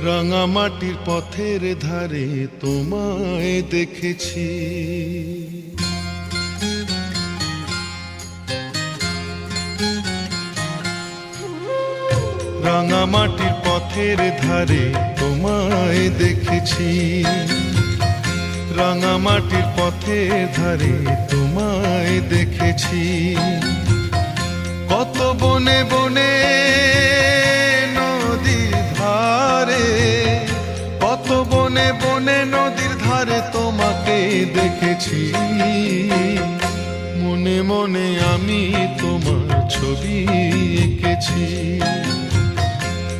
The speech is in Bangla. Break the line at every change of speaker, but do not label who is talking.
রাঙা মাটির পথের ধারে তোমায় দেখেছি। রাঙা মাটির পথের ধারে তোমায় দেখেছি। রাঙা মাটির পথের ধারে তোমায় দেখেছি। কত বনে বনে নদীর ধারে, কত বনে বনে নদীর ধারে তোমাকে দেখেছি। মনে মনে আমি তোমার ছবি এঁকেছি।